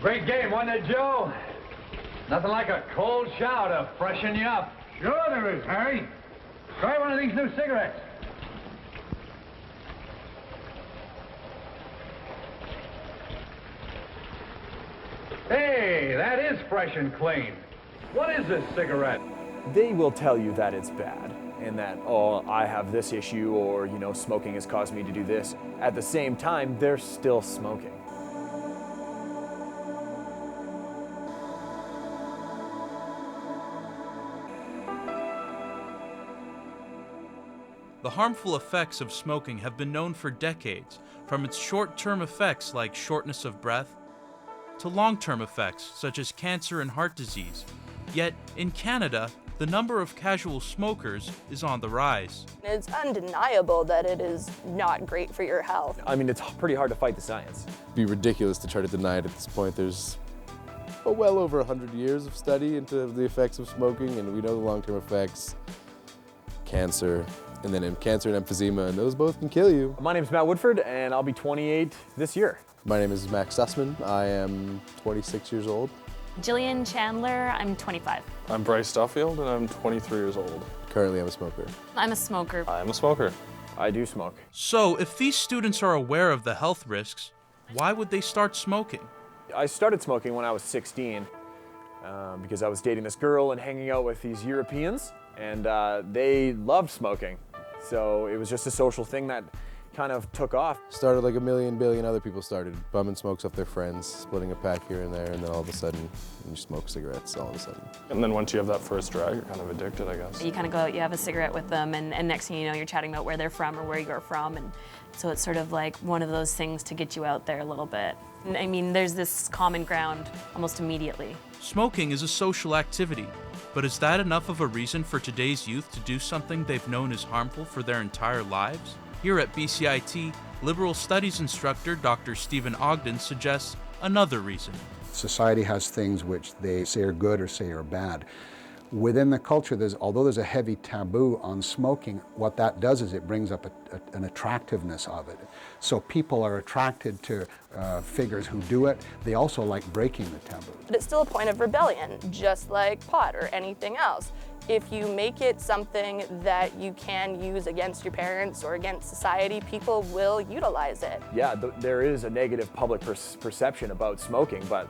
Great game, wasn't it, Joe? Nothing like a cold shower to freshen you up. Sure there is, Harry. Try one of these new cigarettes. Hey, that is fresh and clean. What is this cigarette? They will tell you that it's bad and that, oh, I have this issue, or, you know, smoking has caused me to do this. At the same time, they're still smoking. The harmful effects of smoking have been known for decades, from its short-term effects like shortness of breath, to long-term effects such as cancer and heart disease. Yet, in Canada, the number of casual smokers is on the rise. It's undeniable that it is not great for your health. I mean, it's pretty hard to fight the science. It'd be ridiculous to try to deny it at this point. There's well over 100 years of study into the effects of smoking, and we know the long-term effects, cancer, and then cancer and emphysema, and those both can kill you. My name is Matt Woodford, and I'll be 28 this year. My name is Max Sussman. I am 26 years old. Jillian Chandler, I'm 25. I'm Bryce Duffield, and I'm 23 years old. Currently, I'm a smoker. I'm a smoker. I'm a smoker. I do smoke. So, if these students are aware of the health risks, why would they start smoking? I started smoking when I was 16 because I was dating this girl and hanging out with these Europeans, and they loved smoking. So it was just a social thing that kind of took off. Started like a billion other people started, bumming smokes off their friends, splitting a pack here and there, and then all of a sudden, you smoke cigarettes all of a sudden. And then once you have that first drag, you're kind of addicted, I guess. You kind of go out, you have a cigarette with them, and next thing you know, you're chatting about where they're from or where you're from, and so it's sort of like one of those things to get you out there a little bit. And, I mean, there's this common ground almost immediately. Smoking is a social activity, but is that enough of a reason for today's youth to do something they've known is harmful for their entire lives? Here at BCIT, liberal studies instructor Dr. Stephen Ogden suggests another reason. Society has things which they say are good or say are bad. Within the culture, although there's a heavy taboo on smoking, what that does is it brings up an attractiveness of it. So people are attracted to figures who do it. They also like breaking the taboo. But it's still a point of rebellion, just like pot or anything else. If you make it something that you can use against your parents or against society, people will utilize it. Yeah, there is a negative public perception about smoking, but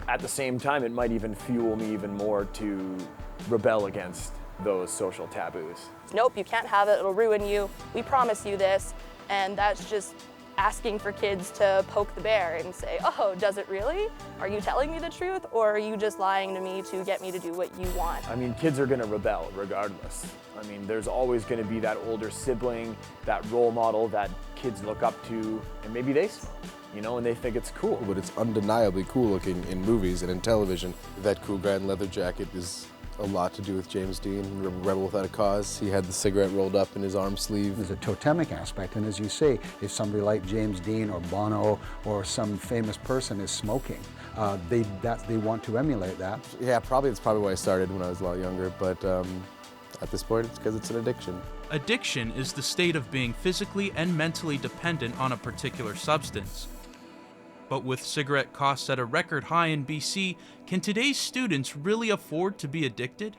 at the same time, it might even fuel me even more to rebel against those social taboos. Nope, you can't have it, it'll ruin you. We promise you this. And that's just asking for kids to poke the bear and say, oh, does it really? Are you telling me the truth, or are you just lying to me to get me to do what you want? I mean, kids are gonna rebel regardless. I mean, there's always gonna be that older sibling, that role model that kids look up to, and maybe they smoke, you know, and they think it's cool. But it's undeniably cool looking in movies and in television. That cool guy in leather jacket is a lot to do with James Dean, Rebel Without a Cause. He had the cigarette rolled up in his arm sleeve. There's a totemic aspect, and as you say, if somebody like James Dean or Bono or some famous person is smoking, they want to emulate that. Yeah, it's probably why I started when I was a lot younger, but at this point, it's because it's an addiction. Addiction is the state of being physically and mentally dependent on a particular substance. But with cigarette costs at a record high in BC, can today's students really afford to be addicted?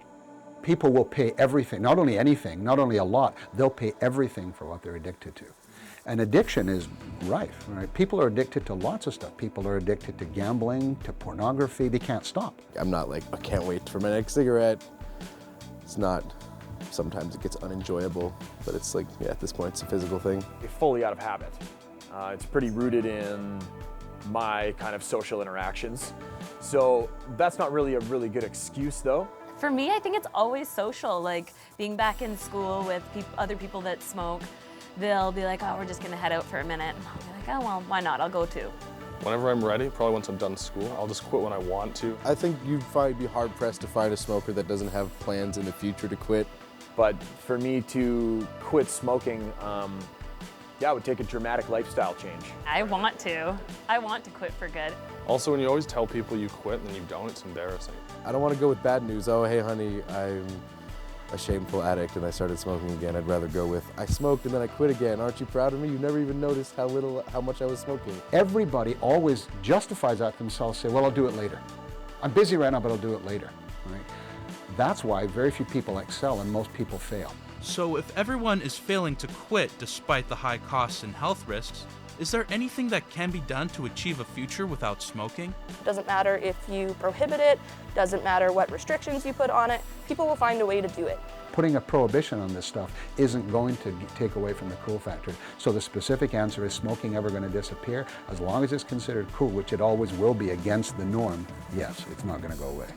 People will pay everything, not only anything, not only a lot, they'll pay everything for what they're addicted to. And addiction is rife, right? People are addicted to lots of stuff. People are addicted to gambling, to pornography, they can't stop. I'm not like, I can't wait for my next cigarette. It's not, sometimes it gets unenjoyable, but it's like, yeah, at this point, it's a physical thing. It's fully out of habit. It's pretty rooted in my kind of social interactions. So that's not really a really good excuse though. For me, I think it's always social, like being back in school with other people that smoke. They'll be like, oh, we're just gonna head out for a minute. And I'll be like, oh, well, why not? I'll go too. Whenever I'm ready, probably once I'm done school, I'll just quit when I want to. I think you'd be hard-pressed to find a smoker that doesn't have plans in the future to quit. But for me to quit smoking, yeah, it would take a dramatic lifestyle change. I want to quit for good. Also, when you always tell people you quit and then you don't, it's embarrassing. I don't want to go with bad news. Oh, hey, honey, a shameful addict and I started smoking again, I'd rather go with, I smoked and then I quit again. Aren't you proud of me? You never even noticed how much I was smoking. Everybody always justifies that to themselves, say, well, I'll do it later. I'm busy right now, but I'll do it later. Right? That's why very few people excel and most people fail. So if everyone is failing to quit despite the high costs and health risks, is there anything that can be done to achieve a future without smoking? Doesn't matter if you prohibit it, doesn't matter what restrictions you put on it, people will find a way to do it. Putting a prohibition on this stuff isn't going to take away from the cool factor. So the specific answer is smoking ever going to disappear? As long as it's considered cool, which it always will be against the norm, yes, it's not going to go away.